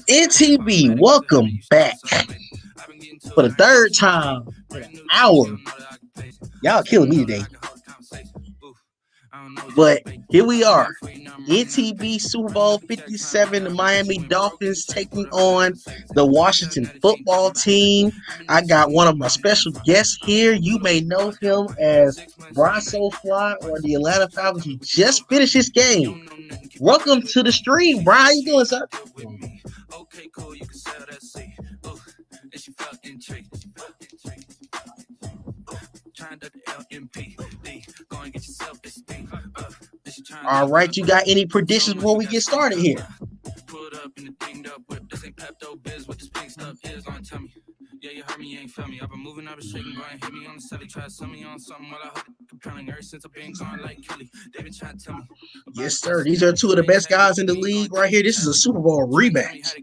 NTB, welcome back for the third time in an hour. Y'all killing me today. But here we are. NTB Super Bowl 57, the Miami Dolphins taking on the Washington football team. I got one of my special guests here. You may know him as Bronso Fly or the Atlanta Falcons. He just finished his game. Welcome to the stream, Brian. How you doing, sir? All right, you got any predictions before we get started here? Yeah, you heard me, you ain't felt me. I've been moving, I've been shaking, going, hit me on the celly, try to sell me on something while I hope compelling ever since I've been gone like Kelly. They've been trying to tell me. Yes, sir. These are two of the best guys in the league right here. This is a Super Bowl rematch.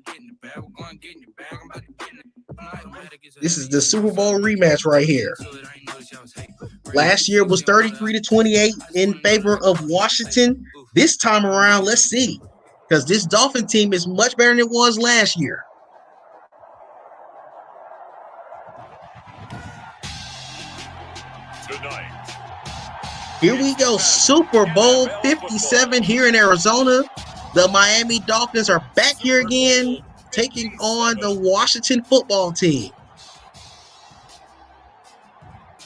This is the Super Bowl rematch right here. Last year was 33-28 in favor of Washington. This time around, let's see. Because this Dolphin team is much better than it was last year. Here we go, Super Bowl 57 here in Arizona. The Miami Dolphins are back here again, taking on the Washington football team.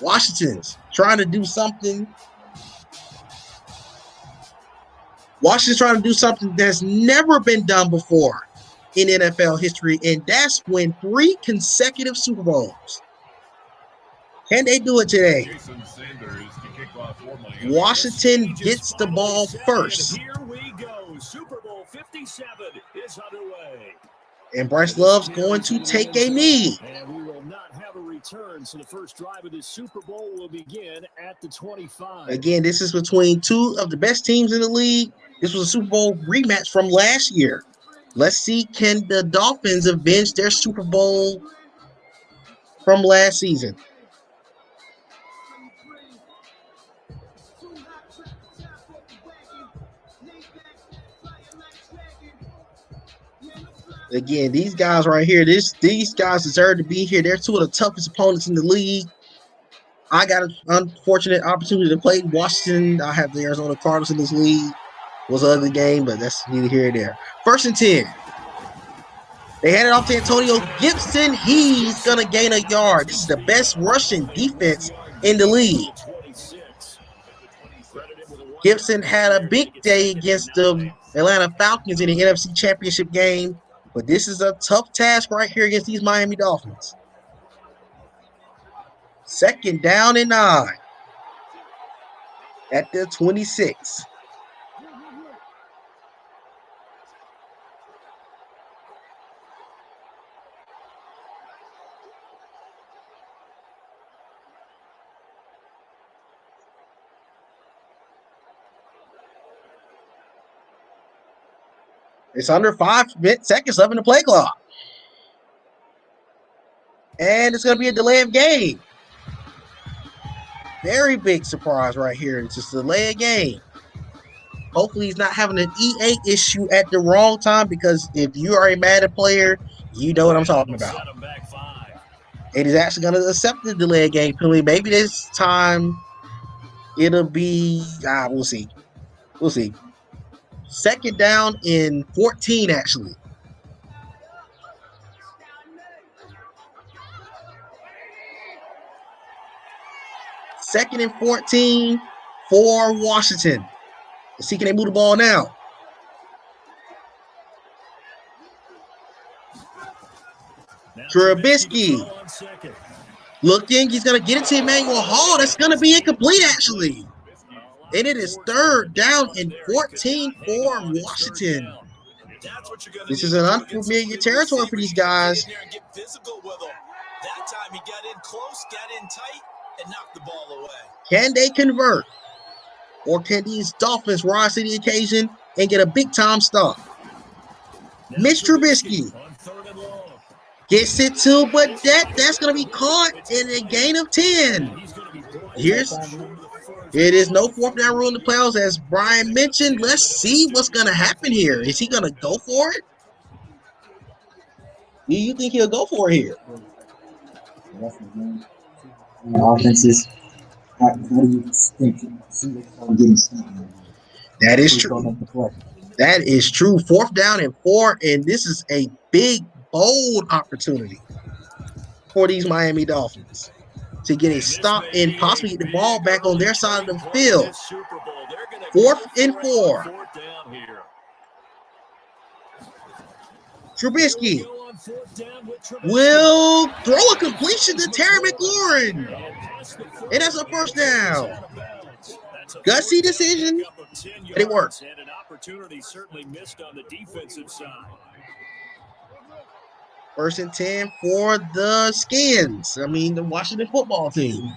Washington's trying to do something. Washington's trying to do something that's never been done before in NFL history, and that's win 3 consecutive Super Bowls. Can they do it today? Washington gets the ball first. Here we go. Super Bowl 57 is underway. And Bryce Love's going to take a knee. And we will not have a return, so the first drive of the Super Bowl will begin at the 25. Again, this is between two of the best teams in the league. This was a Super Bowl rematch from last year. Let's see, can the Dolphins avenge their Super Bowl from last season? Again, these guys right here, these guys deserve to be here. They're two of the toughest opponents in the league. I got an unfortunate opportunity to play Washington. I have the Arizona Cardinals in this league. It was an ugly game, but that's neither here nor there. 1st and 10. They hand it off to Antonio Gibson. He's going to gain a yard. This is the best rushing defense in the league. Gibson had a big day against the Atlanta Falcons in the NFC Championship game. But this is a tough task right here against these Miami Dolphins. 2nd down and 9 at the 26. It's under 5 seconds left in the play clock. And it's going to be a delay of game. Very big surprise right here. It's just a delay of game. Hopefully he's not having an EA issue at the wrong time, because if you are a Madden player, you know what I'm talking about. And he's actually going to accept the delay of game penalty. Maybe this time it'll be, we'll see. We'll see. 2nd down in 14, actually. Second and 14 for Washington. Let's see, can they move the ball now? Trubisky looking. He's going to get it to Emmanuel Hall. That's going to be incomplete, actually. And it is 3rd down and 14 for Washington. This is an unfamiliar territory for these guys. That time he got in close, got in tight, and knocked the ball away. Can they convert? Or can these Dolphins rise to the occasion and get a big-time stop? Mitch Trubisky gets it too, but that's going to be caught in a gain of 10. Here's It is no fourth down rule in the playoffs, as Brian mentioned. Let's see what's going to happen here. Is he going to go for it? Do you think he'll go for it here? Offenses. How do you think getting something? That is true. That is true. 4th down and 4, and this is a big, bold opportunity for these Miami Dolphins to get a stop and possibly get the ball back on their side of the field. 4th and 4. Trubisky will throw a completion to Terry McLaurin. And that's a 1st down. Gutsy decision, but it worked. And an opportunity certainly missed on the defensive side. 1st and 10 for the Skins. I mean, the Washington football team.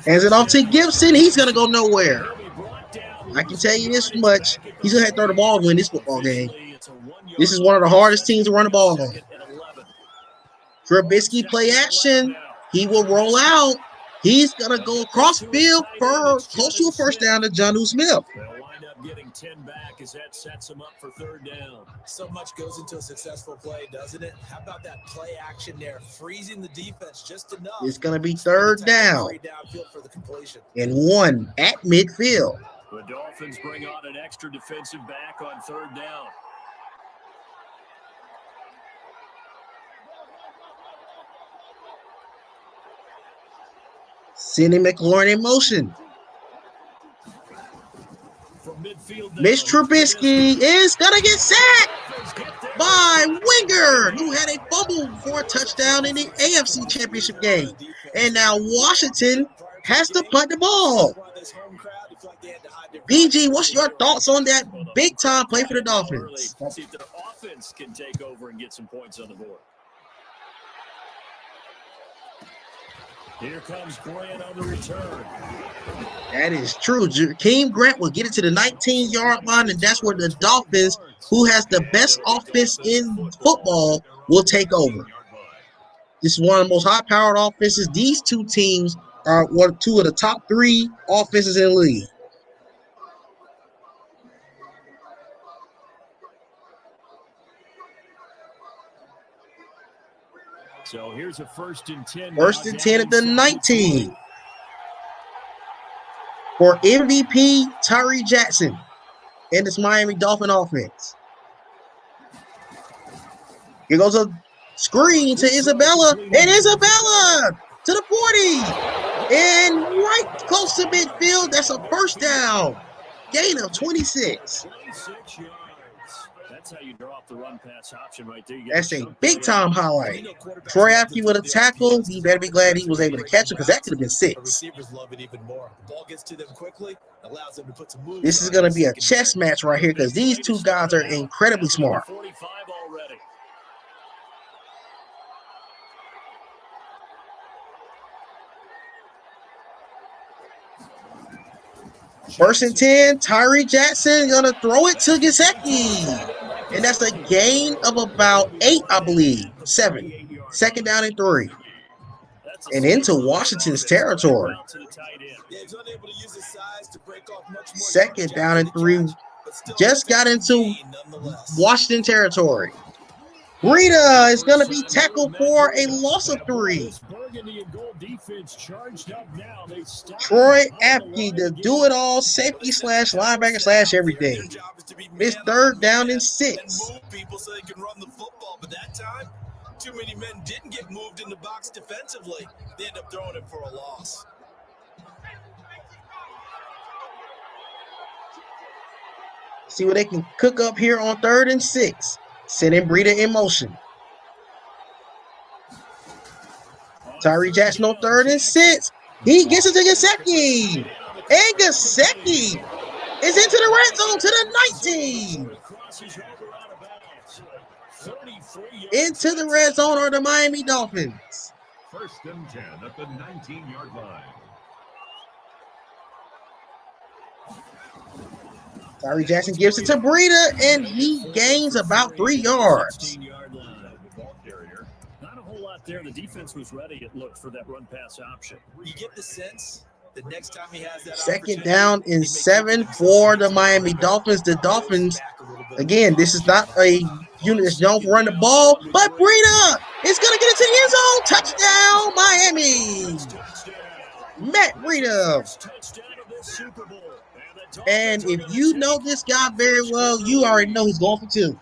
Hands it off to Gibson. He's going to go nowhere. I can tell you this much. He's going to have to throw the ball to win this football game. This is one of the hardest teams to run the ball on. Trubisky play action. He will roll out. He's going to go across field for close to a 1st down to Jonnu Smith. They'll wind up getting 10 back as that sets him up for 3rd down. So much goes into a successful play, doesn't it? How about that play action there, freezing the defense just enough? It's going to be 3rd down and 1 at midfield. The Dolphins bring on an extra defensive back on 3rd down. Sending McLaurin in motion. Mitch Trubisky is going to get sacked by Winger, who had a fumble for a touchdown in the AFC Championship game. And now Washington has to punt the ball. BG, what's your thoughts on that big-time play for the Dolphins? See if their offense can take over and get some points on the board. Here comes Grant on the return. That is true. Jakeem Grant will get it to the 19-yard line, and that's where the Dolphins, who has the best offense in football, will take over. This is one of the most high-powered offenses. These two teams are two of the top 3 offenses in the league. So here's a 1st and 10. 1st and 10 at the 19. For MVP Tyree Jackson and this Miami Dolphin offense. Here goes a screen to Isabella. And Isabella to the 40. And right close to midfield. That's a 1st down. Gain of 26. 26 yards. That's how you draw up the run pass option right there. That's a big-time highlight. Troy Apke with a tackle. He better be glad he was able to catch it because that could have been 6. Receivers love it even more. The ball gets to them quickly, allows them to put some moves. This is going to be a chess match right here because these two guys are incredibly smart. 45 already. First and 10, Tyree Jackson going to throw it to Gesicki. And that's a gain of about 8, I believe. 7. 2nd down and 3. And into Washington's territory. 2nd down and 3. Just got into Washington territory. Breida is going to be tackled for a loss of 3. Troy Apke, the do-it-all safety / linebacker / everything. It's 3rd down and 6. People so they can run the football, but that time, too many men didn't get moved in the box defensively. They end up throwing it for a loss. See what they can cook up here on 3rd and 6. Sending Breida in motion. Tyree Jackson on 3rd and 6. He gets it to Gesicki. And Gesicki is into the red zone to the 19. Into the red zone are the Miami Dolphins. 1st and 10 at the 19-yard line. Tyree Jackson gives it to Breida, and he gains about 3 yards. Not a whole lot there. The defense was ready, it looked, for that run-pass option. You get the sense the next time he has that Second down and 7 for the Miami Dolphins. The Dolphins, again, this is not a unit that's known for running the ball, but Breida is going to get into the end zone. Touchdown, Miami. Matt Breida. And if you know this guy very well, you already know he's going for 2.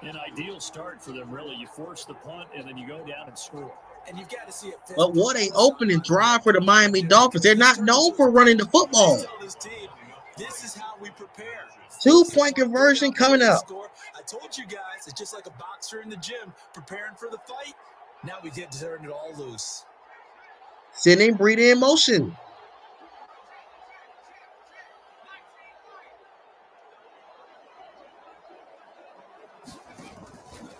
An ideal start for them, really. You force the punt, and then you go down and score. And you've got to see it. But what an opening drive for the Miami Dolphins. They're not known for running the football. This is how we prepare. 2-point conversion coming up. I told you guys, it's just like a boxer in the gym preparing for the fight. Now we get to turn it all loose. Sending Breida in motion.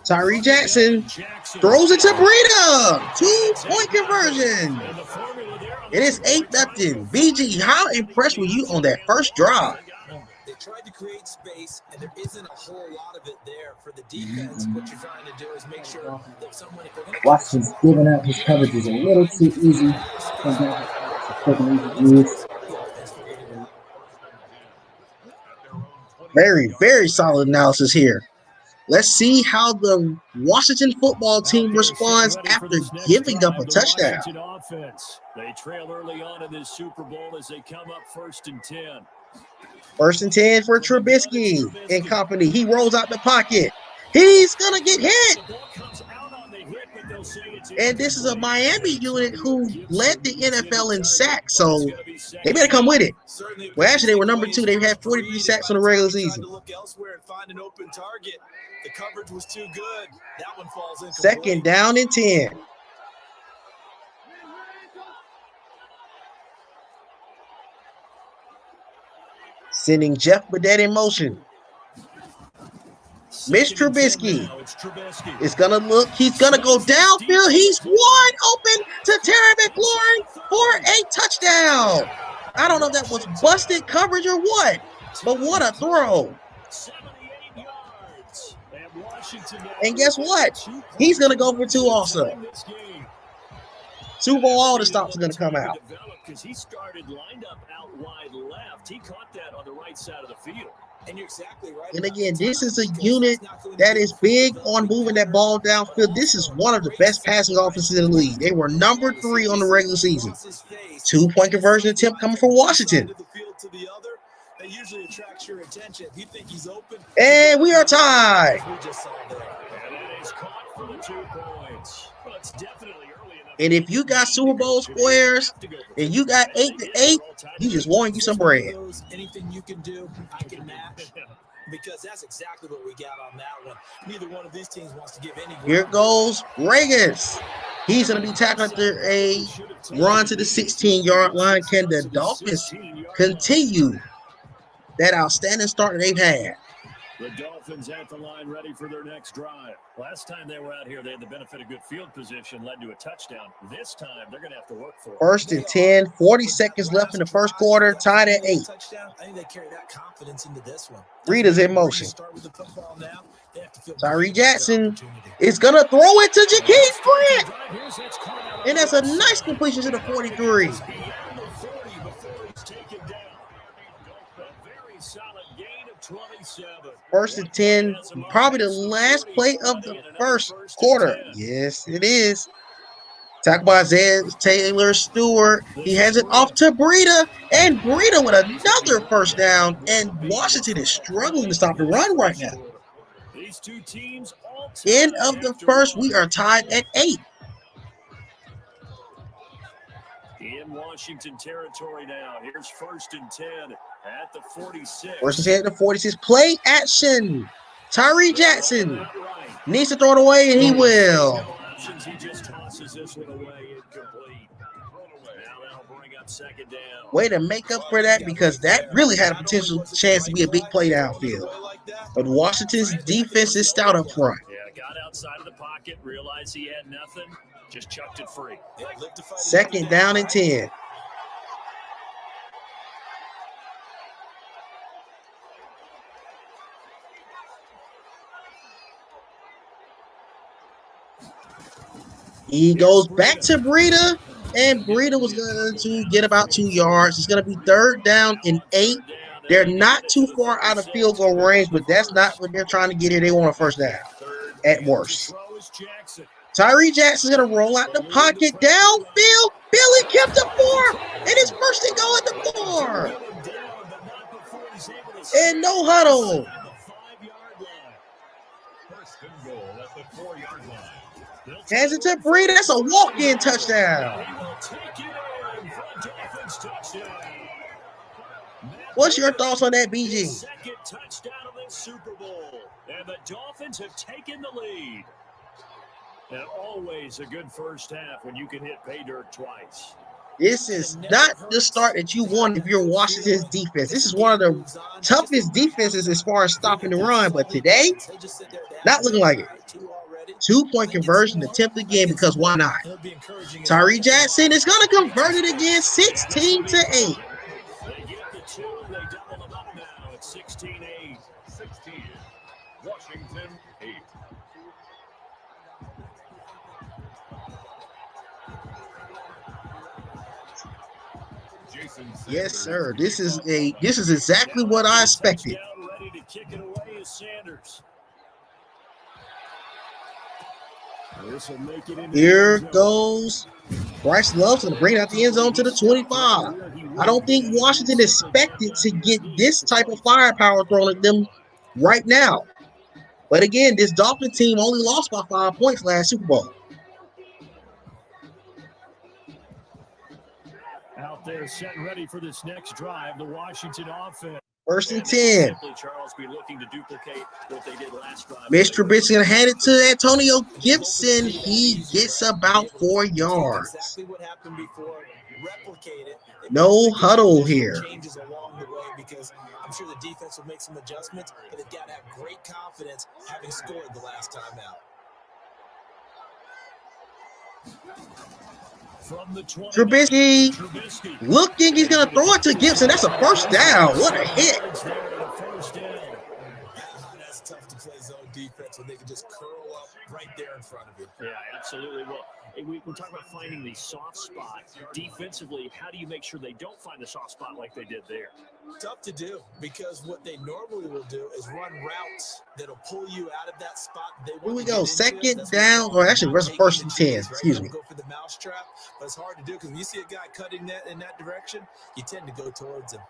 Tyree Jackson throws it to Breida. 2-point conversion. It is 8-0. BG, how impressed were you on that first drive? They tried to create space, and there isn't a whole lot of it there for the defense. What you're trying to do is make sure that someone... Washington's giving up his coverage is a little too easy. Very, very solid analysis here. Let's see how the Washington football team responds after giving up a touchdown. They trail early on in this Super Bowl as they come up 1st and 10. 1st and 10 for Trubisky and company. He rolls out the pocket. He's going to get hit. And this is a Miami unit who led the NFL in sacks, so they better come with it. Well, actually, they were number 2. They had 43 sacks on the regular season. The coverage was too good. That one falls in. 2nd down and 10. Sending Jeff Badet in motion. Mitch Trubisky is going to look. He's going to go downfield. He's wide open to Terry McLaurin for a touchdown. I don't know if that was busted coverage or what, but what a throw. And guess what? He's going to go for 2 also. Super Bowl all the stops are going to come out. Because he started lined up out wide left. He caught that on the right side of the field. And you're exactly right. And again, this is a unit that is big on moving that ball downfield. This is one of the best passing offenses in the league. They were number 3 on the regular season. 2-point conversion attempt coming from Washington. That usually attracts your attention. If you think he's open, and we are tied. And if you got Super Bowl squares and you got 8-8, you just won you some bread. Anything you can do, I can match. Because that's exactly what we got on that one. Neither one of these teams wants to give any. Here goes Regas. He's going to be tackled after a run to the 16-yard line. Can the Dolphins continue that outstanding start that they've had? The Dolphins at the line ready for their next drive. Last time they were out here, they had the benefit of good field position, led to a touchdown. This time, they're going to have to work for it. 1st and 10, 40 seconds left in the first quarter, tied at 8. I think they carry that confidence into this one. Breeda's in motion. Tyree Jackson is going to throw it to Jakeem Grant. And that's a nice completion to the 43. First and 10, probably the last play of the first quarter. Yes, it is. Tackled by Isaiah Taylor Stewart. He hands it off to Breida, and Breida with another first down. And Washington is struggling to stop the run right now. End of the first, we are tied at 8. In Washington territory now. Here's 1st and 10 at the 46. 1st and 10 at the 46. Play action. Tyree Jackson needs to throw it away, and he will. He just tosses this one away incomplete. Now that'll bring up 2nd down. Way to make up for that, because that really had a potential chance to be a big play downfield. But Washington's defense is stout up front. Yeah, got outside of the pocket, realized he had nothing, just chucked it free. 2nd down and 10. He goes back to Breida, and Breida was going to get about 2 yards. It's going to be 3rd down and 8. They're not too far out of field goal range, but that's not what they're trying to get here. They want a first down at worst. Tyree Jackson's going to roll out the pocket downfield. Billy kept it 4, and it's first and goal at the 4. And no huddle. First and goal at the 4-yard line. Hands it to Breida. That's a walk-in touchdown. What's your thoughts on that, BG? Second touchdown of the Super Bowl, and the Dolphins have taken the lead. And always a good first half when you can hit pay dirt twice. This is not the start that you want if you're Washington's defense. This is one of the toughest defenses as far as stopping the run, but today, not looking like it. 2-point conversion attempt again because why not? Tyree Jackson is going to convert it again, 16-8. They get the 2, and they double them up now at 16-8. 16. Washington 8. Yes, sir. This is exactly what I expected. Ready to kick it away is Sanders. Here goes Bryce Love's going to bring out the end zone to the 25. I don't think Washington expected to get this type of firepower thrown at them right now. But again, this Dolphin team only lost by 5 points last Super Bowl. Out there set ready for this next drive, the Washington offense. 1st and 10. Charles be looking to duplicate what they did last drive. Mr. Trubisky going to hand it to Antonio Gibson. He gets about 4 yards. Exactly what happened before. Replicate it. No huddle here. Changes along the way because I'm sure the defense will make some adjustments, but they've got to have great confidence having scored the last time out. From the 20, Trubisky looking, he's going to throw it to Gibson. That's a first down. What a hit. That's tough to play zone defense when they can just curl up right there in front of you. Yeah, absolutely. Well, we're talking about finding the soft spot. Defensively, how do you make sure they don't find the soft spot like they did there? Tough to do because what they normally will do is run routes that'll pull you out of that spot. Here we go. 2nd down, or actually, where's 1st and 10? Excuse me. Go for the mousetrap, but it's hard to do because when you see a guy cutting that in that direction, you tend to go towards him.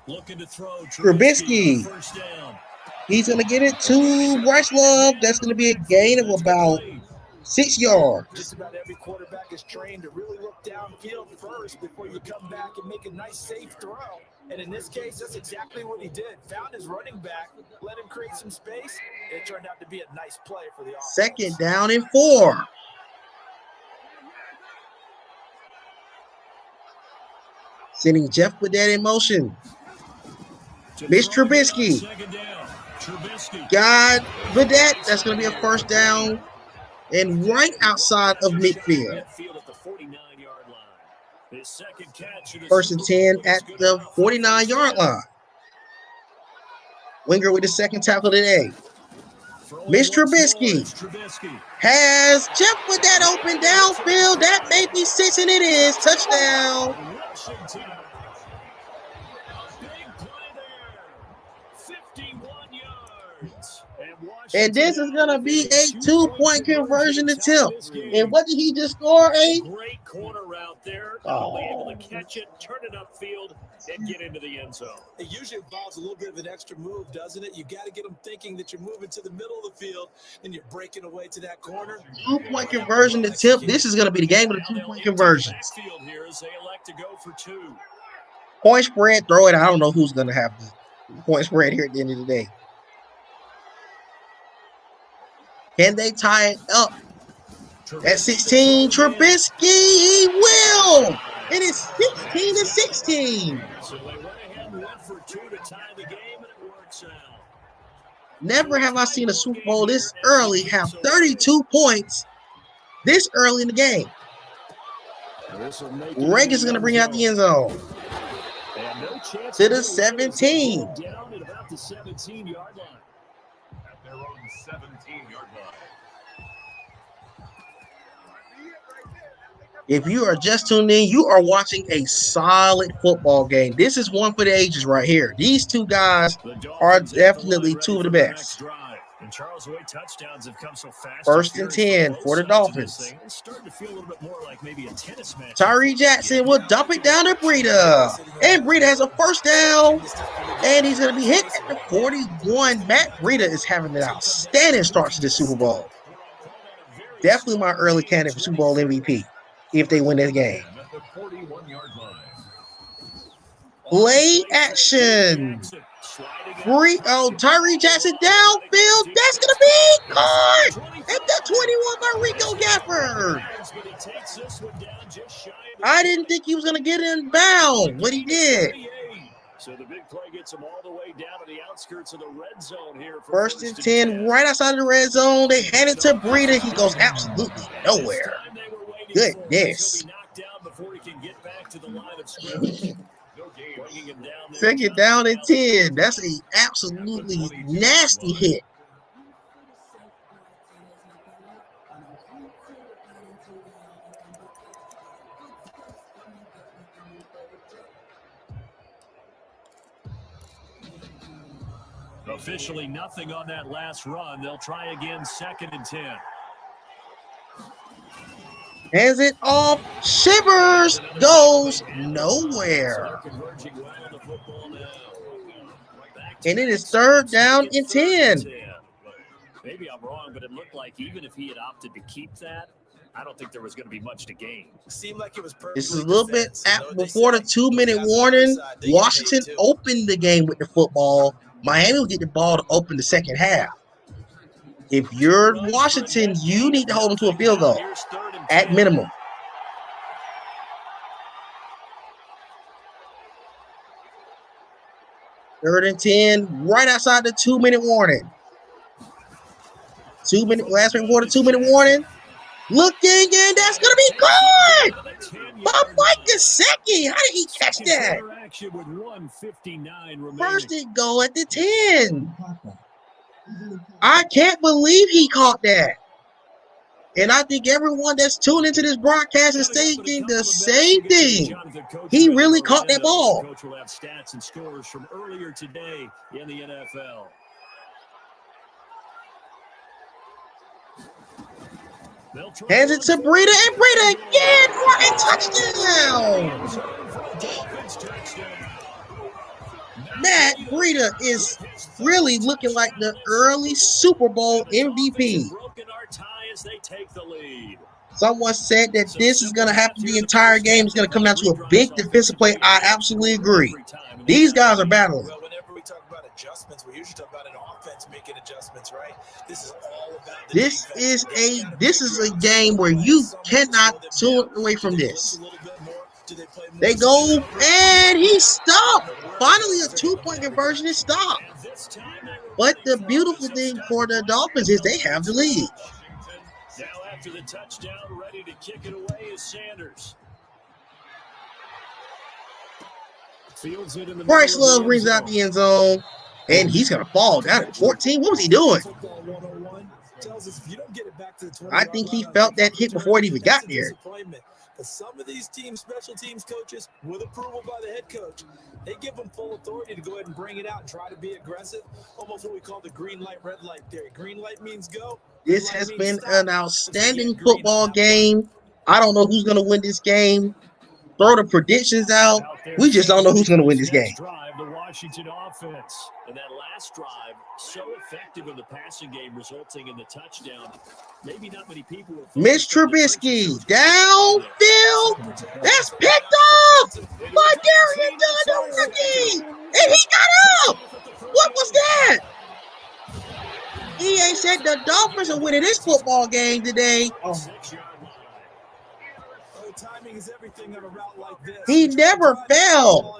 Looking to throw Trubisky. First down. He's going to get it to Bryce Love. That's going to be a gain of about 6 yards. Just about every quarterback is trained to really look downfield first before you come back and make a nice, safe throw. And in this case, that's exactly what he did. Found his running back, let him create some space, and it turned out to be a nice play for the offense. 2nd down and 4. Sending Jeff Badet in motion. Mitch Trubisky. Got Badet. That's going to be a first down and right outside of midfield. 1st and 10 at the 49-yard line. Winger with the 2nd tackle today. Mitch Trubisky has Jeff Badet open downfield. That may be 6, and it is. Touchdown. And this is going to be a 2-point conversion attempt. And what did he just score, A? Great corner route there. Able to catch it, turn it upfield, and get into the end zone. It usually involves a little bit of an extra move, doesn't it? You got to get them thinking that you're moving to the middle of the field and you're breaking away to that corner. 2-point conversion attempt. This is going to be the game of the 2-point conversions. Here as they elect to go for 2. Point spread, throw it. I don't know who's going to have the point spread here at the end of the day. Can they tie it up? At 16, Trubisky, he will! It is 16-16. So they went ahead and went for 2 to tie the game, and it works out. Never have I seen a Super Bowl this early have 32 points this early in the game. Reagan's going to bring out the end zone. To the 17. Down at about the 17-yard line. their own 17-yard line. If you are just tuned in, you are watching a solid football game. This is one for the ages right here. These two guys are definitely two of the best. And Charles Way touchdowns have come so fast. 1st and 10 for the Dolphins. It's starting to feel a little bit more like maybe a tennis match. Tyree Jackson will dump it down to Breida. And Breida has a first down. And he's going to be hit at the 41. Matt Breida is having an outstanding start to the Super Bowl. Definitely my early candidate for Super Bowl MVP if they win this game. At the 41-yard line. Play action. Tyree Jackson downfield. That's going to be caught at the 21 by Rico Gafford. I didn't think he was going to get in bound, but he did. So the big play gets him all the way down to the outskirts of the red zone here. 1st and 10, right outside the red zone. They hand it to Breida. He goes absolutely nowhere. Goodness. 2nd down and 10. That's an absolutely nasty hit. Officially nothing on that last run. They'll try again, 2nd and 10. Hands it off. Shivers goes nowhere. And it is 3rd down and 10. Maybe I'm wrong, but it looked like even if he had opted to keep that, I don't think there was going to be much to gain. Seemed like it was this is a little bit before the 2-minute warning. Washington opened the game with the football. Miami will get the ball to open the second half. If you're Washington, you need to hold them to a field goal at minimum. Third and 10, right outside the 2-minute warning. Last before the 2-minute warning. Looking, and that's going to be caught by Mike Gesicki. How did he catch that? 1st and goal at the 10. I can't believe he caught that. And I think everyone that's tuned into this broadcast is thinking the same thing. He really caught that ball. Coach will have stats and scores from earlier today in the NFL. Hands it to Breida, and Breida again for a touchdown. Matt Breida is really looking like the early Super Bowl MVP. Someone said that this is going to happen the entire game. It's going to come down to a big defensive play. I absolutely agree. These guys are battling. Well, whenever we talk about adjustments, we usually talk about an offense making adjustments, right? This is all about the this is a game where you cannot tune away from this. They go, and he stopped. Finally, a 2-point conversion is stopped. But the beautiful thing for the Dolphins is they have the lead. Now after the touchdown, ready to kick it away is Sanders. Bryce Love brings out the end zone, and he's going to fall down at 14. What was he doing? I think he felt that hit before it even got there. Some of these teams, special teams coaches, with approval by the head coach, they give them full authority to go ahead and bring it out and try to be aggressive. Almost what we call the green light, red light theory. Green light means go. This has been an outstanding football game. I don't know who's going to win this game. Throw the predictions out. We just don't know who's going to win this game. The Washington offense. And that last drive, so effective in the passing game, resulting in the touchdown. Maybe not many people will. Mitch Trubisky downfield. That's picked up by Darian Dunn, the rookie. And he got up. What was that? EA said the Dolphins are winning this football game today. Timing is everything on a route like this. He never fell.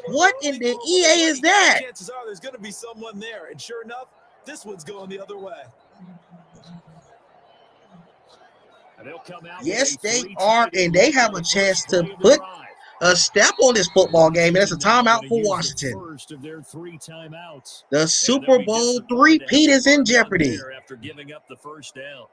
What in the EA is that? Chances are there's going to be someone there, and sure enough, this one's going the other way. Yes, they are, and they have a chance to put a step on this football game, and it's a timeout for Washington. First of their 3 timeouts. The Super Bowl three-peat is in jeopardy. After giving up the first down.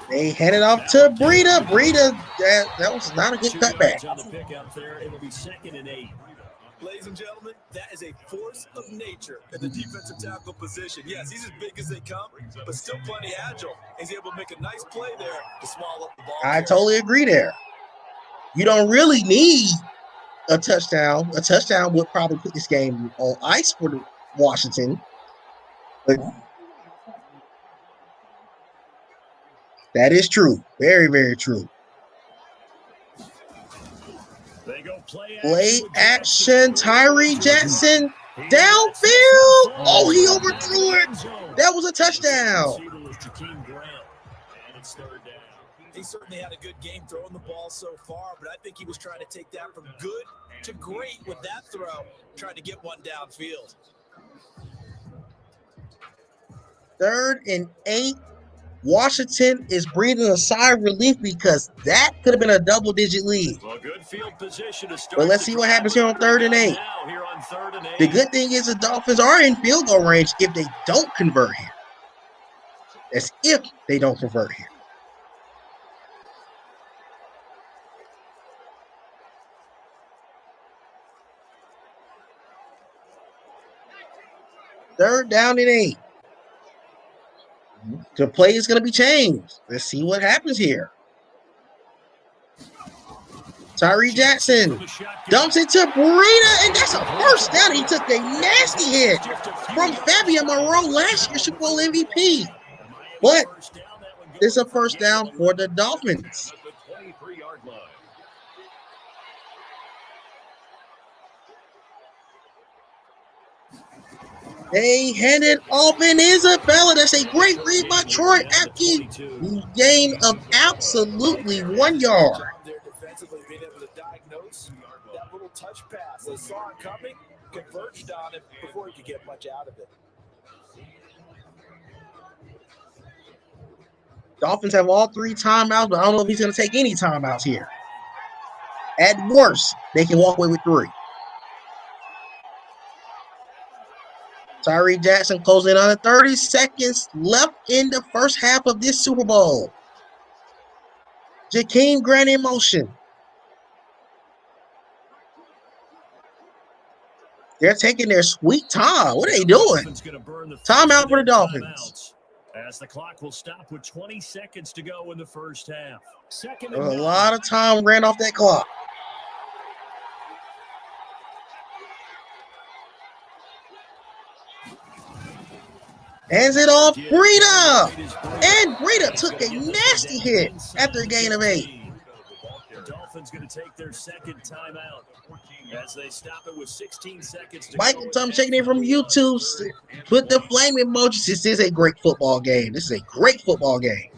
They headed off to Breida. Breida, that was not a good cutback. On the pick out there, it'll be 2nd and 8. Ladies and gentlemen, that is a force of nature in the defensive tackle position. Yes, he's as big as they come, but still plenty agile. He's able to make a nice play there to swallow up the ball. I totally agree there. You don't really need a touchdown. A touchdown would probably put this game on ice for Washington. But that is true. Very, very true. Play action. Tyree Jackson downfield. Oh, he overthrew it. That was a touchdown. He certainly had a good game throwing the ball so far, but I think he was trying to take that from good to great with that throw, trying to get one downfield. 3rd and 8. Washington is breathing a sigh of relief because that could have been a double-digit lead. Well, good field position to start. But let's see what happens here on 3rd and 8. The good thing is the Dolphins are in field goal range if they don't convert here. That's if they don't convert here. Third down and 8. The play is going to be changed. Let's see what happens here. Tyree Jackson dumps it to Breida, and that's a first down. He took a nasty hit from Fabian Moreau, last year's Super Bowl MVP. But it's a first down for the Dolphins. They handed off in Isabella. That's a great read by Troy Apke. Gain of absolutely 1 yard. They're defensively being able to diagnose that little touch pass. They saw it coming, converged on it before he could get much out of it. Dolphins have all 3 timeouts, but I don't know if he's going to take any timeouts here. At worst, they can walk away with 3. Tyree Jackson closing on 30 seconds left in the first half of this Super Bowl. Jakeem Grant in motion. They're taking their sweet time. What are they doing? Timeout for the Dolphins. As the clock will stop with 20 seconds to go in the first half. A lot of time ran off that clock. Hands it off, Breida. And Breida took a nasty hit after a gain of 8. The Dolphins going to take their 2nd timeout as they stop it with 16 seconds to Michael Tom checking in from YouTube. Put the flame emojis. This is a great football game. This is a great football game.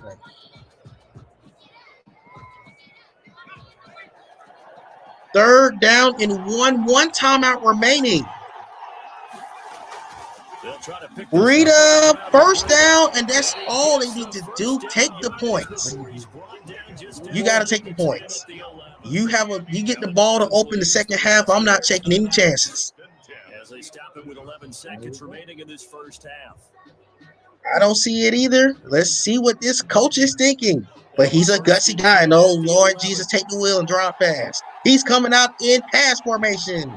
Third down and 1 timeout remaining. Breida, first down, and that's all they need to do. Take the points. You got to take the points. You get the ball to open the second half. I'm not taking any chances. As they stop it with 11 seconds remaining in this first half. I don't see it either. Let's see what this coach is thinking. But he's a gutsy guy. No, Lord Jesus, take the wheel and drop fast. He's coming out in pass formation.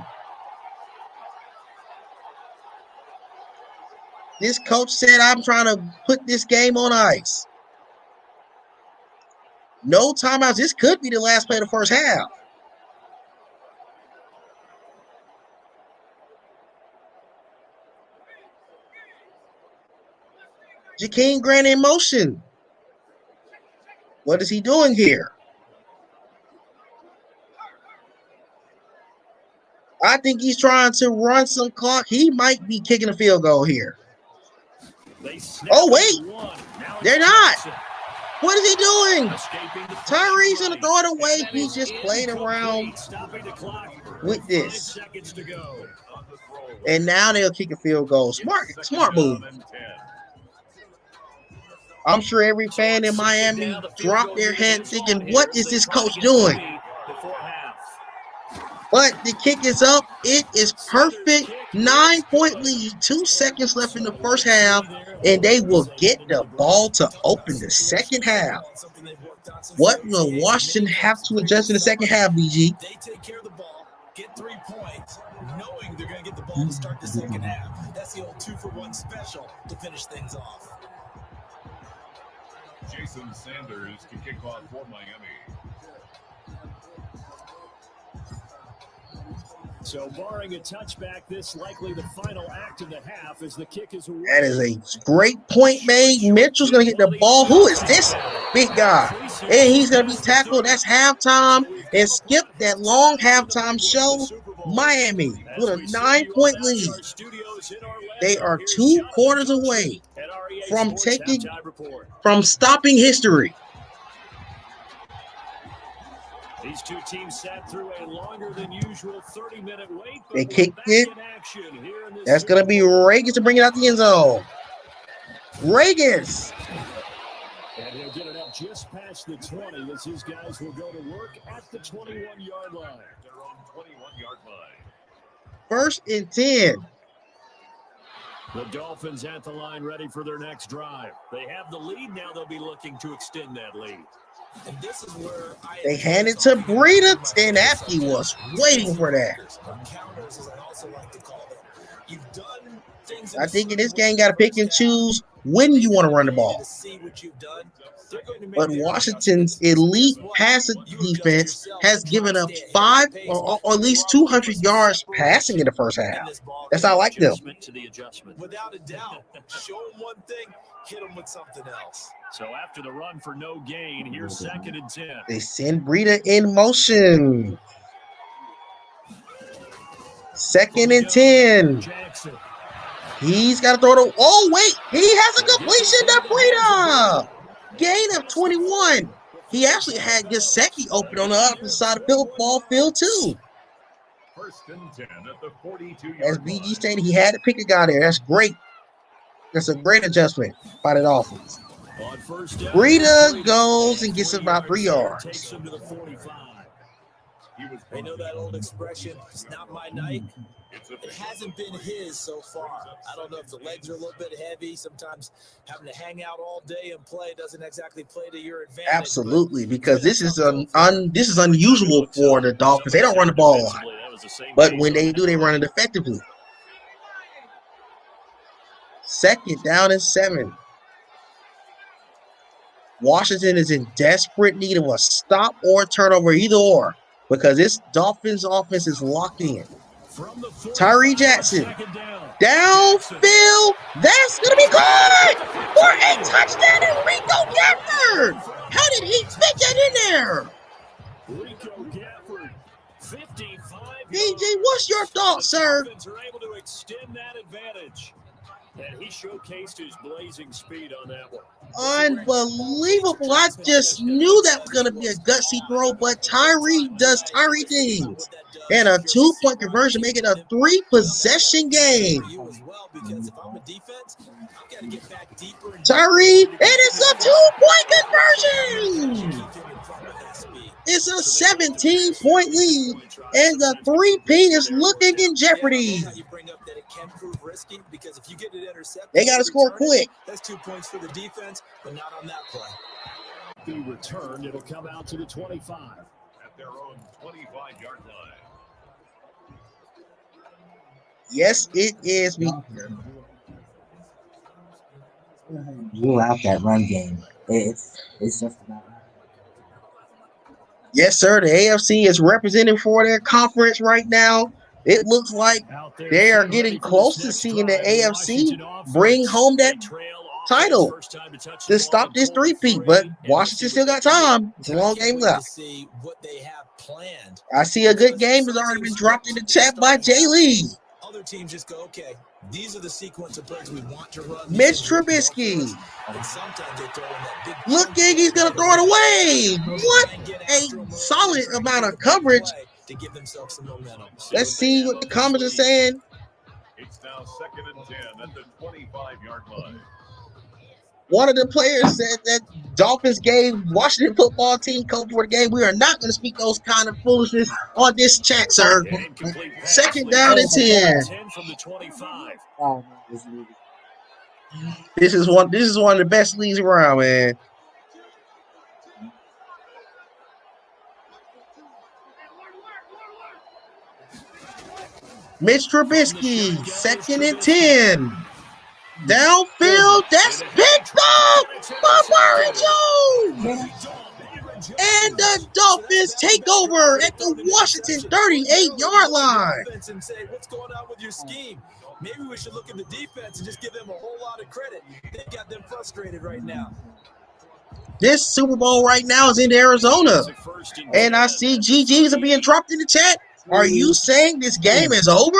This coach said, I'm trying to put this game on ice. No timeouts. This could be the last play of the first half. Jakeem Grant in motion. What is he doing here? I think he's trying to run some clock. He might be kicking a field goal here. Oh, wait. They're not. What is he doing? Escaping the Tyree's pressure gonna throw it away. and that He is just played around incomplete. Stopping the clock with 5 this. seconds to go. And now they'll kick a field goal. Smart move. I'm sure every fan in Miami dropped their head thinking, what is this coach doing? But the kick is up. It is perfect. 9-point lead. 2 seconds left in the first half. And they will get the ball to open the second half. What will Washington have to adjust in the second half, BG? They take care of the ball, get 3 points, knowing they're going to get the ball to start the second half. That's the old 2-for-1 special to finish things off. Jason Sanders to kick off for Miami. So barring a touchback, this likely the final act of the half as the kick is away. That is a great point made. Mitchell's going to get the ball. Who is this big guy? And he's going to be tackled. That's halftime. And skip that long halftime show. Miami with a 9-point lead. They are 2 quarters away from stopping history. These two teams sat through a longer than usual 30-minute wait. They kicked it. That's going to be Reagan to bring it out the end zone. Reagan's. And he'll get it up just past the 20 as his guys will go to work at the 21-yard line. Their own 21-yard line. 1st and 10. The Dolphins at the line ready for their next drive. They have the lead. Now they'll be looking to extend that lead. And this is where they hand it to Breida, and Afke was waiting for that. Counters, as I also like to call them. You've done things I think in this game, got to pick and choose when you want to run the ball. But Washington's elite passing defense has given up 5 or at least 200 yards passing in the first half. That's how I like them. Without a doubt, show them one thing, hit them with something else. So after the run for no gain, here's 2nd and 10. They send Breida in motion. 2nd and 10. He's got to throw the. Oh, wait. He has a completion to Breida. Gain of 21. He actually had Gesicki open on the opposite side of the ball field, too. 1st and 10 at the 42-yard As BG stated, he had to pick a guy there. That's great. That's a great adjustment by the Dolphins. Breida goes and gets about 3 yards. They know that old expression, it's not my night. It hasn't been his so far. I don't know if the legs are a little bit heavy. Sometimes having to hang out all day and play doesn't exactly play to your advantage. Absolutely, because this is unusual for the Dolphins. They don't run the ball a lot. But when they do, they run it effectively. 2nd down and 7. Washington is in desperate need of a stop or turnover, either or, because this Dolphins offense is locked in. Tyree Jackson, downfield, that's going to be good for a touchdown in Rico Gafford. How did he fit that in there? Rico Gafford, 55. BG, what's your thoughts, sir? Are able to extend that advantage. And he showcased his blazing speed on that one. Unbelievable. I just knew that was going to be a gutsy throw, but Tyree does Tyree things. And a 2-point conversion, making a 3-possession game. Tyree, and it's a 2-point conversion. It's a 17-point lead, and the 3-peat is looking in jeopardy. They got to score quick. That's 2 points for the defense, but not on that play. Be returned, it'll come out to the 25. At their own 25-yard line. Yes, it is. Rule out that run game. It's just not. Yes, sir. The AFC is represented for their conference right now. It looks like they are getting close to seeing the AFC bring home that title to stop this three-peat, but Washington still got time. It's a long game left. I see a good game has already been dropped in the chat by Jay Lee. Other teams just go, okay, these are the sequence of plays we want to run. Mitch Trubisky. And sometimes they throw in that big Looking, he's going to throw it away. What a solid amount of coverage. To give themselves some momentum. Let's see what the comments are saying. It's now 2nd and 10 at the 25-yard line. One of the players said that Dolphins gave Washington football team coach for the game. We are not going to speak those kind of foolishness on this chat, sir. 2nd down and 10. 10 from the 25. Oh, man, this league. This is one of the best leagues around, man. Mitch Trubisky, 2nd and 10. Downfield, that's picked up by Byron Jones. And the Dolphins take over at the Washington 38-yard line. And say, what's going on with your scheme? Maybe we should look at the defense and just give them a whole lot of credit. They got them frustrated right now. This Super Bowl right now is in Arizona. And I see GGs are being dropped in the chat. Are you saying this game is over?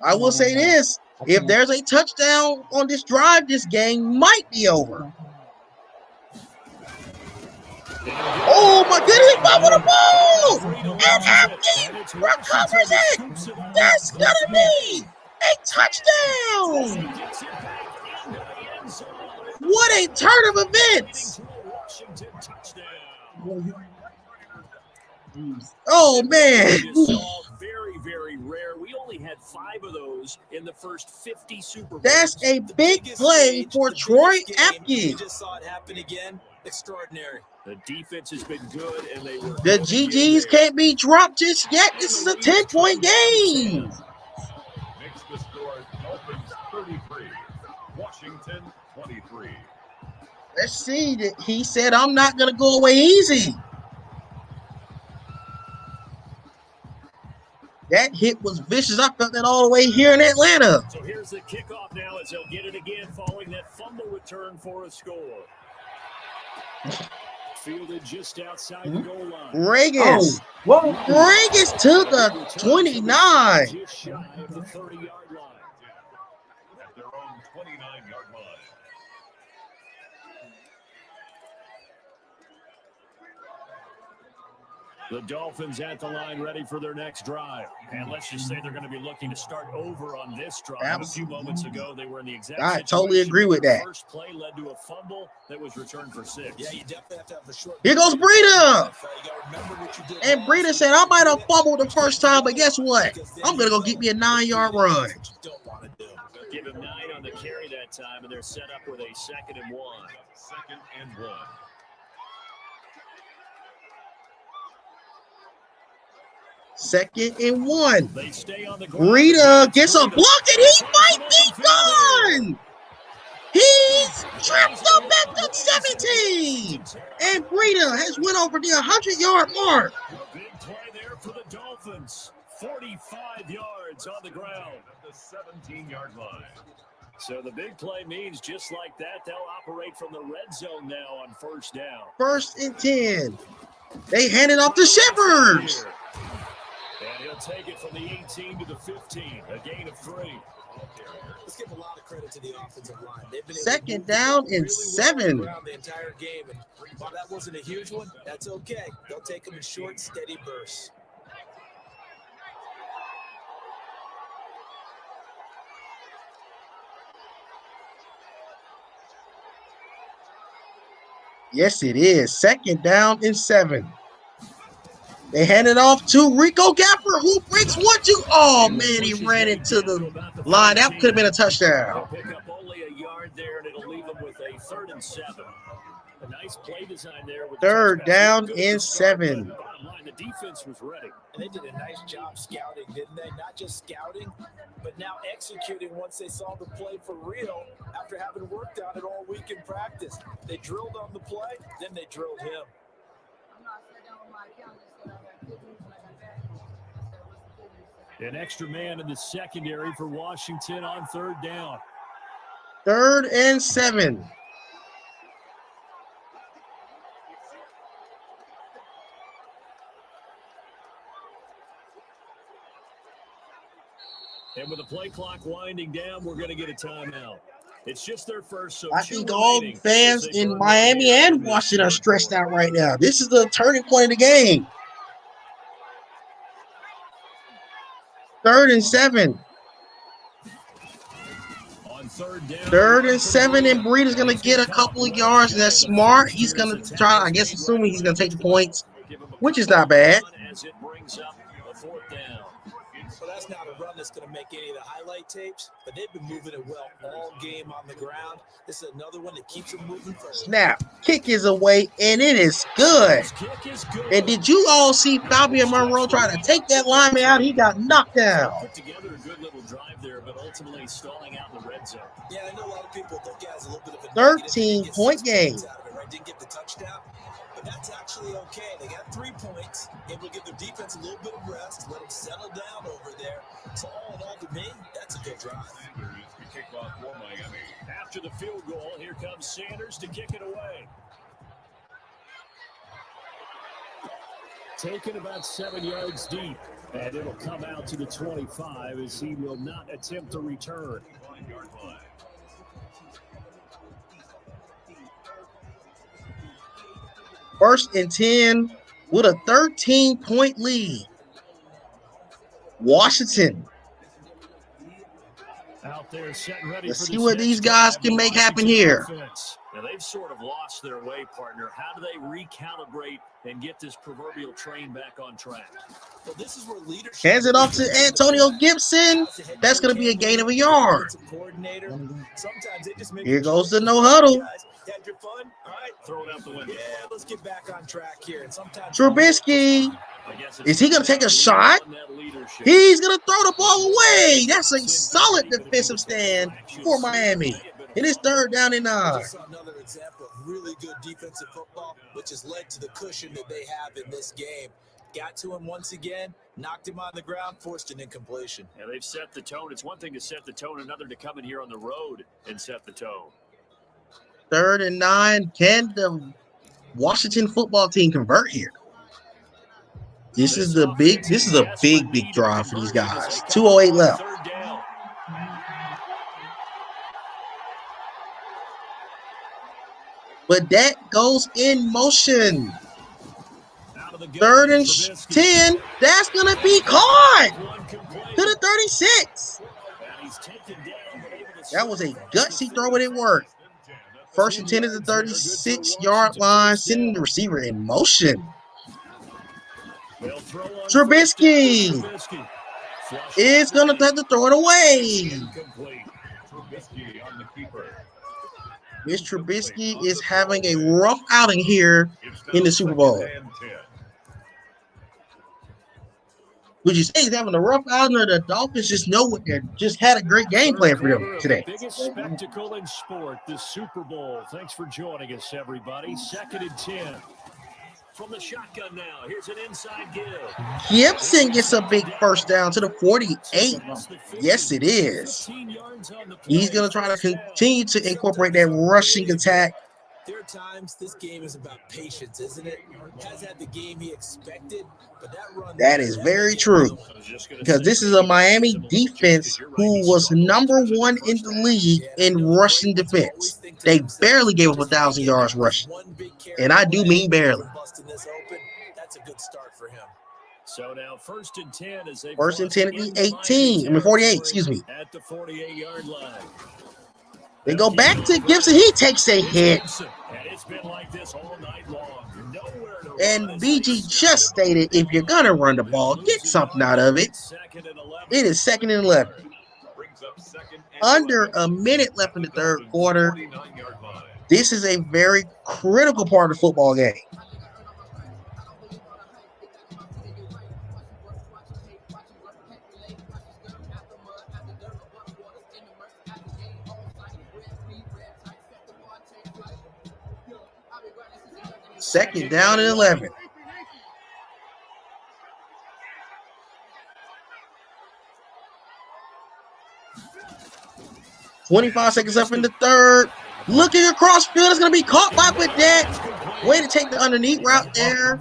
I will say this. If there's a touchdown on this drive, this game might be over. Oh my goodness, he fumbled the ball! And Hopkins recovers it! That's gonna be a touchdown! What a turn of events! Oh man! Very, very rare. We only had 5 of those in the first 50 Super Bowls. That's a big play for Troy Apke. Just saw it happen again. Extraordinary. The defense has been good, and they were. The GGs can't be dropped just yet. This is a 10-point game. Makes the score Dolphins 33, Washington 23. Let's see. He said, I'm not going to go away easy. That hit was vicious. I felt that all the way here in Atlanta. So here's the kickoff now as they'll get it again following that fumble return for a score. Fielded just outside the goal line. Regis. Regis to the 29. Just shy of the 30-yard line. At their own 29-yard line. The Dolphins at the line ready for their next drive. And let's just say they're going to be looking to start over on this drive. A few moments ago, they were in the exact I totally agree with that. First play led to a fumble that was returned for 6. Yeah, you definitely have to have the short. Here goes Breida. And Breida said, I might have fumbled the first time, but guess what? I'm going to go get me a 9-yard run. Give him 9 on the carry that time, and they're set up with a 2nd and 1. 2nd and 1. Second and 1. They stay on the Breida gets a block, and he might be gone. He's trapped up at the 17. And Breida has went over the 100-yard mark. Big play there for the Dolphins. 45 yards on the ground. At the 17-yard line. So the big play means just like that, they'll operate from the red zone now on 1st down. 1st and 10. They hand it off to Shivers. And he'll take it from the 18 to the 15, a gain of 3. Let's give a lot of credit to the offensive line. They've been 2nd down and 7. The entire game, and while that wasn't a huge one, that's okay. They'll take them in short, steady bursts. Yes, it is. 2nd down and 7. They hand it off to Rico Gaffer, who breaks 1-2. Oh, man, he ran into the line. That could have been a touchdown. They'll pick up only a yard there, and it'll leave them with a 3rd and 7. A nice play design there. With 3rd down and 7. Bottom line, the defense was ready. And they did a nice job scouting, didn't they? Not just scouting, but now executing once they saw the play for real after having worked on it all week in practice. They drilled on the play, then they drilled him. An extra man in the secondary for Washington on 3rd down. 3rd and 7. And with the play clock winding down, we're going to get a timeout. It's just their first, so I 2 think all remaining. fans in Miami and Washington are stressed out right now. This is the turning point of the game. 3rd and 7. On 3rd down. 3rd and 7, and Breeder's going to get a couple of yards, and that's smart. He's going to try, I guess, assuming he's going to take the points, which is not bad. As it brings up a 4th down. So that's not a run that's going to make any of the highlight tapes, but they've been moving it well all game on the ground. This is another one that keeps them moving forward. Snap. Kick is away, and it is good. And did you all see Fabian Monroe try to take that lineman out? He got knocked down. Put together a good little drive there, but ultimately stalling out in the red zone. Yeah, I know a lot of people look at it as a little bit of a 13-point game. Didn't get the touchdown, but that's actually okay. They got 3 points, able to give their defense a little bit of rest, let them settle down over there. So all in all, to me, that's a good drive. After the field goal, here comes Sanders to kick it away. Taken about 7 yards deep, and it'll come out to the 25 as he will not attempt to return. First and 10 with a 13-point lead. Washington. Out there, set and ready. Let's see what these guys can make happen here. Now they've sort of lost their way, partner. How do they recalibrate and get this proverbial train back on track? Well, this is where leadership hands it off to Antonio Gibson. That's going to be a gain of a yard. Here goes the no huddle. Had your fun? All right, throw it out the window. Yeah, let's get back on track here. And sometimes Trubisky. Is he going to take a shot? He's going to throw the ball away. That's a solid defensive stand for Miami. It is 3rd down and 9. Another example of really good defensive football, which has led to the cushion that they have in this game. Got to him once again, knocked him on the ground, forced an incompletion. Yeah, they've set the tone. It's one thing to set the tone, another to come in here on the road and set the tone. 3rd and 9. Can the Washington football team convert here? This is a big drive for these guys. 2:08 left. But that goes in motion. 3rd and 10. That's going to be caught to the 36. That was a gutsy throw, but it worked. 1st and 10 is the 36-yard line, sending the receiver in motion. Trubisky is going to have to throw it away. Mitch Trubisky is having a rough outing here in the Super Bowl. Would you say he's having a rough outing, or the Dolphins just know what they're just had a great game plan for them today? Biggest spectacle in sport, the Super Bowl. Thanks for joining us, everybody. 2nd and 10. From the shotgun now, here's an inside give. Gibson gets a big first down to the 48. Yes, it is. He's going to try to continue to incorporate that rushing attack. There are times this game is about patience, isn't it? Has had the game he expected, but that run. That is very true, because this is a Miami defense who was number 1 in the league in rushing defense. They barely gave up 1,000 yards rushing, and I do mean barely. That's a good start for him. So now 1st and 10 as they 1st and 10 at the 18. 48, excuse me. At the 48-yard line. They go back to Gibson. He takes a hit. And it's been like this all night long. And BG just stated, if you're going to run the ball, get something out of it. It is 2nd and 11. Under a minute left in the 3rd quarter. This is a very critical part of the football game. Second down and 11. $25 seconds left in the 3rd. Looking across field, it's going to be caught by Baudet. Way to take the underneath route there.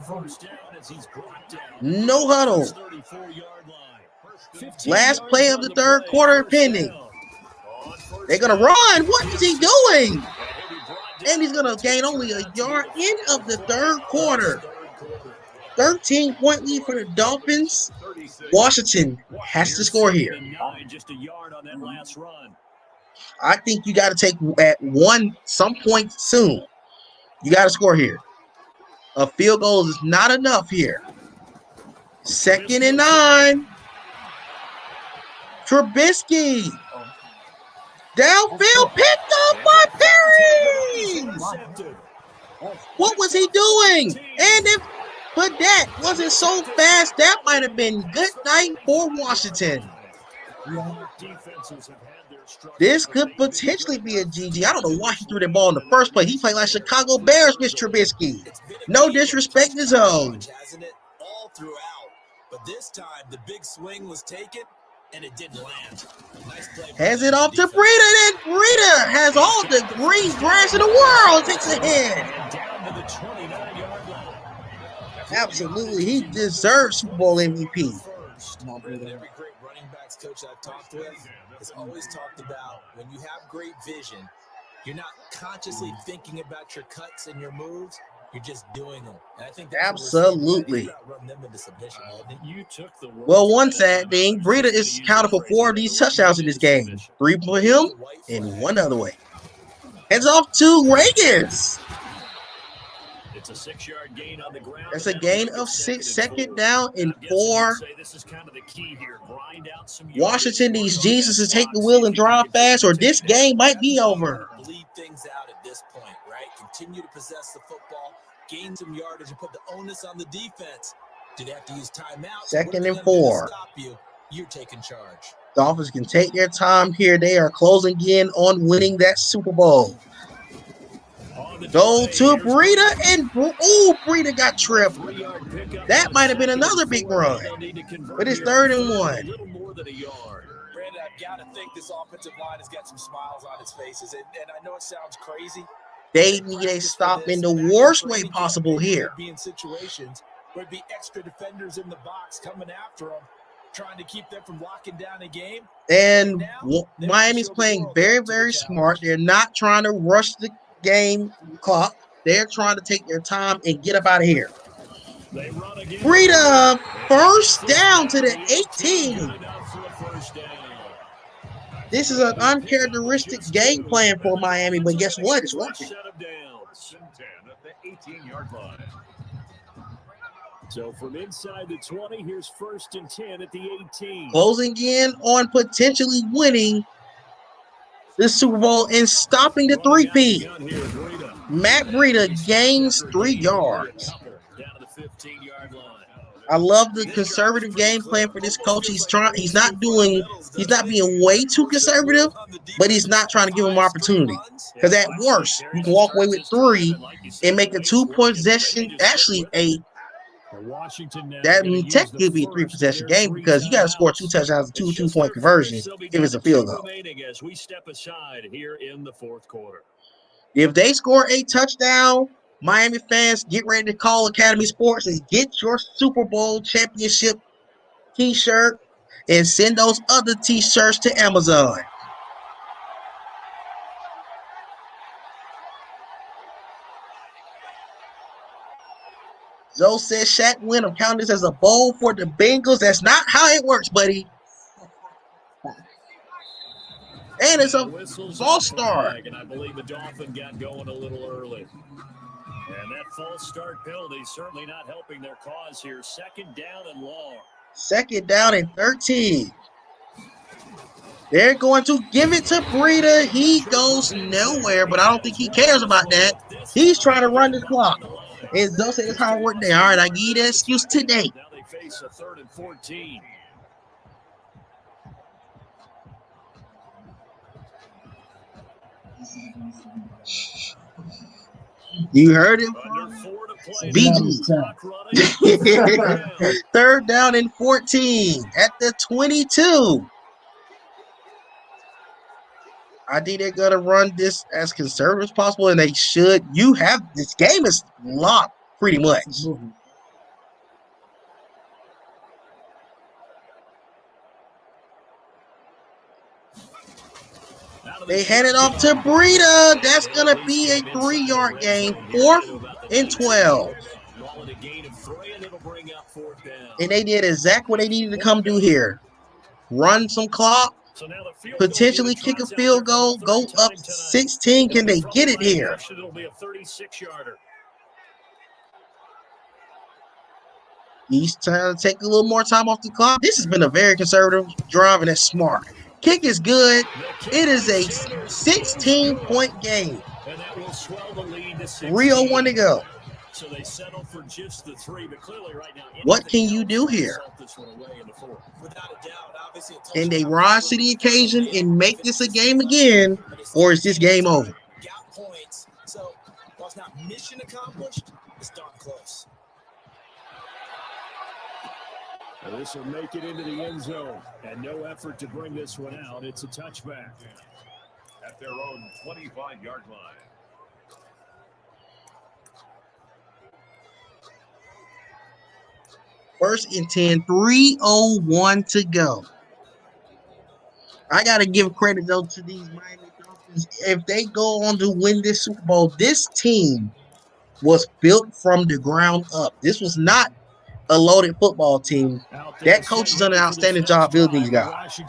No huddle. Last play of the third quarter pending. They're going to run. What is he doing? And he's going to gain only a yard end of the third quarter. 13-point lead for the Dolphins. Washington has to score here. Just a yard on that last run. I think you got to take at some point soon. You got to score here. A field goal is not enough here. 2nd and 9. Trubisky. Downfield picked up by Perry. What was he doing? And but that wasn't so fast. That might have been good night for Washington. This could potentially be a GG. I don't know why he threw the ball in the first place. He played like Chicago Bears, Mr. Trubisky. No disrespect to zone. All throughout. But this time, the big swing was taken, and it didn't land. Nice play. Hands it off to Breida, and Breida has all the green grass in the world. Takes a hit. Down to the 29-yard line. Absolutely, he deserves Super Bowl MVP. Every great running backs coach I've talked with has always talked about when you have great vision, you're not consciously thinking about your cuts and your moves. You're just doing them. And I think that's absolutely. You took the well, one sad thing, Breida is counted for 4 of these touchdowns in this game. 3 for him and 1 other way. Hands off to Reagans. It's a 6-yard gain on the ground. That's a gain of 6. 2nd down and 4. This is kind of the key here. Grind out some Washington needs Jesus to take the wheel and drive fast, or this game might be over. Bleed things out at this point, right? Continue to possess the football, gain some yardage, and put the onus on the defense. Do they have to use timeouts? 2nd and 4. You're taking charge. Dolphins can take their time here. They are closing in on winning that Super Bowl. Go to Breida, and Breida got tripped. That might have been another big run. But it's 3rd and 1. Brandon, I've got to think this offensive line has got some smiles on its faces. And I know it sounds crazy. They need a stop in the worst way possible here. Be in situations where it'd be extra defenders in the box coming after them, trying to keep them from locking down a game. And Miami's playing very, very smart. They're not trying to rush the game clock. They're trying to take their time and get up out of here. Breida, first down to the 18. This is an uncharacteristic game plan for Miami, but guess what? It's working. So from inside the 20, here's 1st and 10 at the 18. Closing in on potentially winning the Super Bowl and stopping the three-peat. Matt Breida gains 3 yards. I love the conservative game plan for this coach. He's not being way too conservative, but he's not trying to give him opportunity. Because at worst, you can walk away with 3 and make a 2-point possession, actually that technically be a 3-possession game because you got to score 2 touchdowns and 2 2-point conversions if it's a field goal. As we step aside here in the 4th quarter. If they score a touchdown, Miami fans, get ready to call Academy Sports and get your Super Bowl championship t-shirt and send those other t-shirts to Amazon. Zoe says, Shaq win. I'm counting this as a bowl for the Bengals. That's not how it works, buddy. And it's a false start. And I believe the Dolphin got going a little early. And that false start penalty certainly not helping their cause here. 2nd down and long. 2nd down and 13. They're going to give it to Breida. He goes nowhere, but I don't think he cares about that. He's trying to run the clock. And Zoe said it's hard work there. All right, I give you that excuse today. Now they face a 3rd and 14. You heard it. BG. 3rd down and 14 at the 22. I think they're going to run this as conservative as possible, and they should. This game is locked pretty much. They hand it off to Breida. That's going to be a 3-yard gain. 4th and 12. Ball at a gain of 3, and it'll bring up 4th down. And they did exactly what they needed to come do here. Run some clock, So now the field potentially kick a field goal, go up 16. Can they get it here? It'll be a 36-yarder. He's trying to take a little more time off the clock. This has been a very conservative drive, and that's smart. Kick is good. It is a 16-point game. And that will swell the lead to 3:01 to go. So they settle for just the 3, but clearly right now, what can you do here? Can they rise to the occasion and make this a game again, or is this game over? Got points. So while it's not mission accomplished, it's darn close. Well, this will make it into the end zone, and no effort to bring this one out. It's a touchback at their own 25-yard line. First and 10, 3:01 to go. I got to give credit, though, to these Miami Dolphins. If they go on to win this Super Bowl, this team was built from the ground up. This was not a loaded football team. That coach has done an outstanding job building these guys.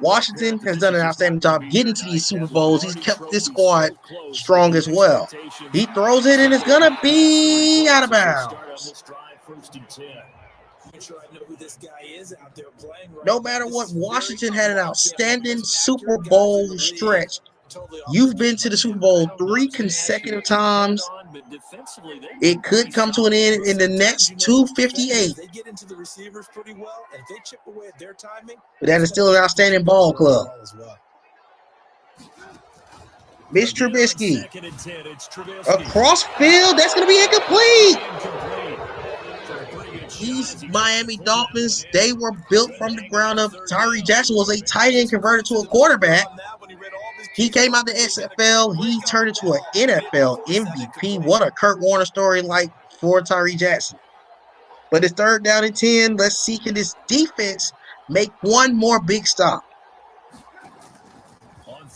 Washington has done an outstanding job getting to these Super Bowls. He's kept this squad strong as well. He throws it, and it's going to be out of bounds. No matter what, Washington had an outstanding Super Bowl stretch. You've been to the Super Bowl 3 consecutive times. It could come to an end in the next 258. But that is still an outstanding ball club. Mitch Trubisky. Across field, that's going to be incomplete. These Miami Dolphins, they were built from the ground up. Tyree Jackson was a tight end converted to a quarterback. He came out the XFL. He turned into an NFL MVP. What a Kurt Warner story like for Tyree Jackson. But it's 3rd down and 10. Let's see, can this defense make one more big stop?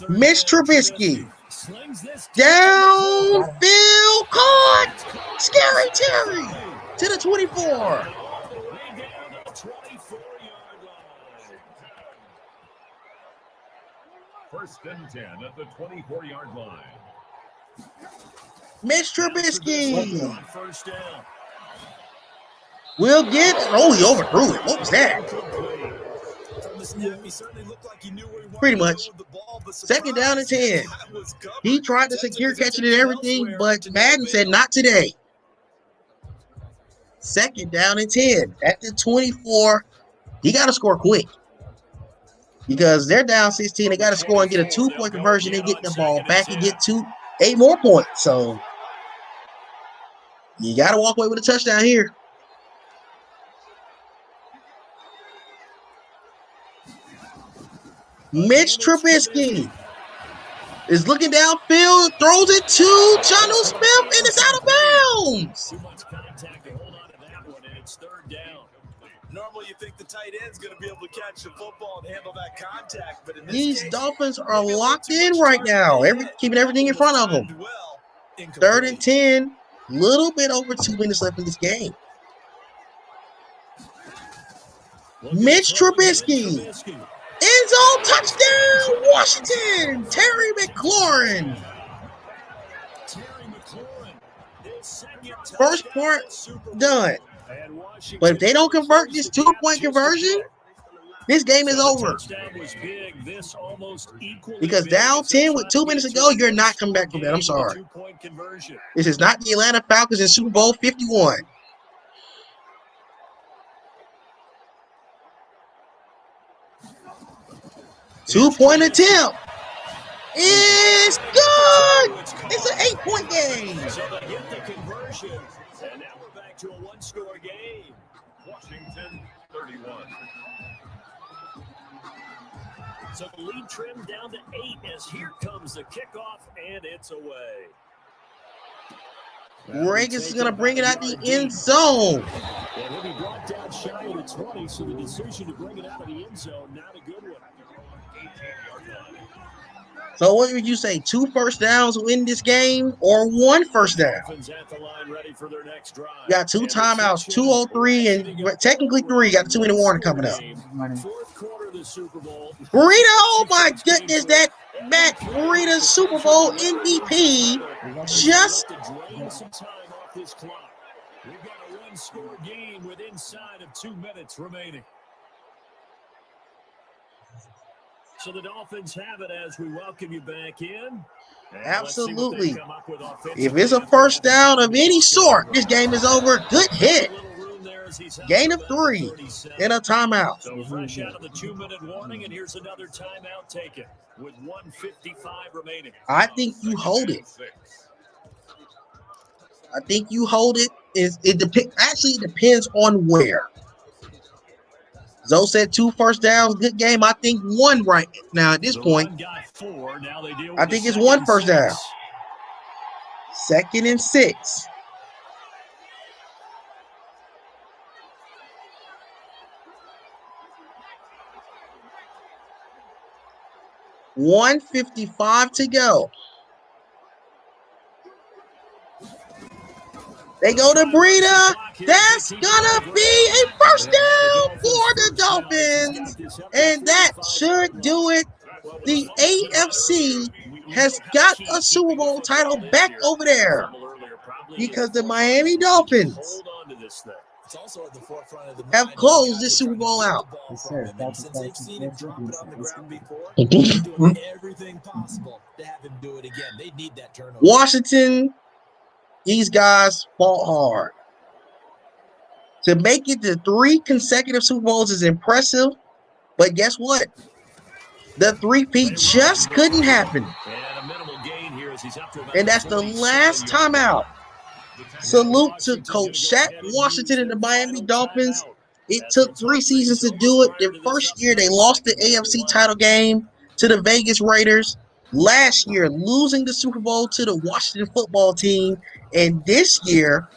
Mitch Trubisky. Downfield caught. Scary Terry to the 24. First and 10 at the 24-yard line. Mitch Trubisky will get. Oh, he overthrew it. What was that? Pretty much. 2nd down and 10. He tried to secure catching and everything, but Madden said not today. 2nd down and 10 at the 24. He got to score quick because they're down 16. They got to score and get a 2-point conversion and get the ball back and get 8 more points. So you got to walk away with a touchdown here. Mitch Trubisky is looking downfield, throws it to Jonnu Smith, and it's out of bounds. Too much contact to hold on to that one, and it's 3rd down. Normally, you think the tight end's going to be able to catch the football and handle that contact, but in this These case, Dolphins are locked in right now, keeping everything in front of them. 3rd and 10, little bit over 2 minutes left in this game. Mitch Trubisky. End zone touchdown, Washington. Terry McLaurin. First part done. But if they don't convert this 2-point conversion, this game is over. Because down 10 with 2 minutes to go, you're not coming back from that. I'm sorry. This is not the Atlanta Falcons in Super Bowl 51. Two-point attempt is good. It's an 8-point game. So they get the conversion, and now we're back to a 1-score game. Washington 31. So the lead trimmed down to 8 as here comes the kickoff, and it's away. Reagan's is going to bring it out the end zone. And he'll be brought down shy of the 20, so the decision to bring it out of the end zone, not a good one. 18 So what would you say? 2 first downs win this game or 1 first down? Dolphins at the line ready for their next drive. You got 2 timeouts, 2:03, and technically 3. Got the 2-minute warning coming up. Fourth quarter of the Super Bowl. Breida, oh my goodness, that Matt Breida Super Bowl MVP just Drain some time off this clock. We've got a one-score game with inside of 2 minutes remaining. So the Dolphins have it as we welcome you back in. absolutely. If it's a first down of any sort, this game is over. Good hit. Gain of 3 in a timeout. So fresh out of the 2-minute warning, and here's another timeout taken with 1:55 remaining. I think you hold it. I think you hold it. Actually, it depends on where. Zoe said 2 first downs, good game. I think 1 right now at this point. I think it's 1 first down. 2nd and 6. $1:55 to go. They go to Breida. That's gonna be a first down for the Dolphins. And that should do it. The AFC has got a Super Bowl title back over there because the Miami Dolphins have closed this Super Bowl out. Yes, sir. Since they've seen him drop it on the ground before, They're doing everything possible to have him do it again. They need that turnover. Washington, these guys fought hard. To make it to 3 consecutive Super Bowls is impressive, but guess what? The three-peat just couldn't happen. And that's the last timeout. Salute to Coach Shaq Washington and the Miami Dolphins. It took 3 seasons to do it. Their first year, they lost the AFC title game to the Vegas Raiders. Last year, losing the Super Bowl to the Washington football team. And this year,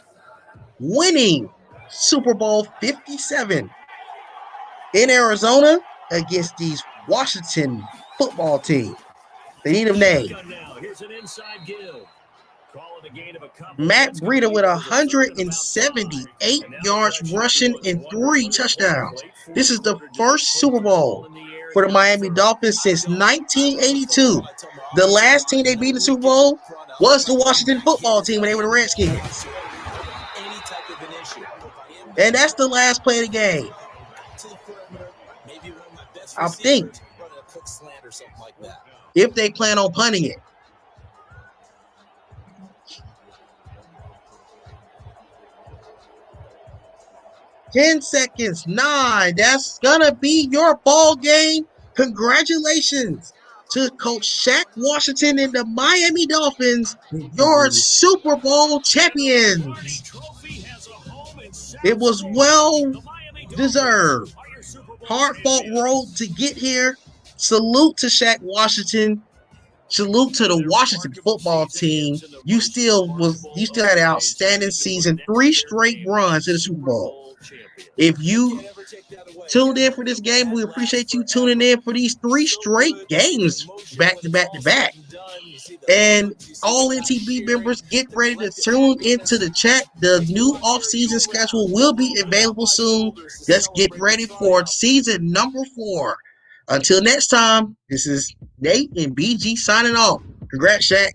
winning Super Bowl 57 in Arizona against these Washington football team. They need a name. Matt Breida with 178 yards rushing and 3 touchdowns. This is the first Super Bowl for the Miami Dolphins since 1982. The last team they beat in the Super Bowl was the Washington football team when they were the Redskins. And that's the last play of the game. I think, if they plan on punting it. 10 seconds, 9. That's gonna be your ball game. Congratulations to Coach Shaq Washington and the Miami Dolphins, your Super Bowl champions. It was well deserved. Hard-fought road to get here. Salute to Shaq Washington. Salute to the Washington football team. You still had an outstanding season, 3 straight runs in the Super Bowl. If you tuned in for this game, we appreciate you tuning in for these 3 straight games back to back to back. And all NTB members, get ready to tune into the chat. The new off-season schedule will be available soon. Let's get ready for season number 4. Until next time, this is Nate and BG signing off. Congrats, Shaq.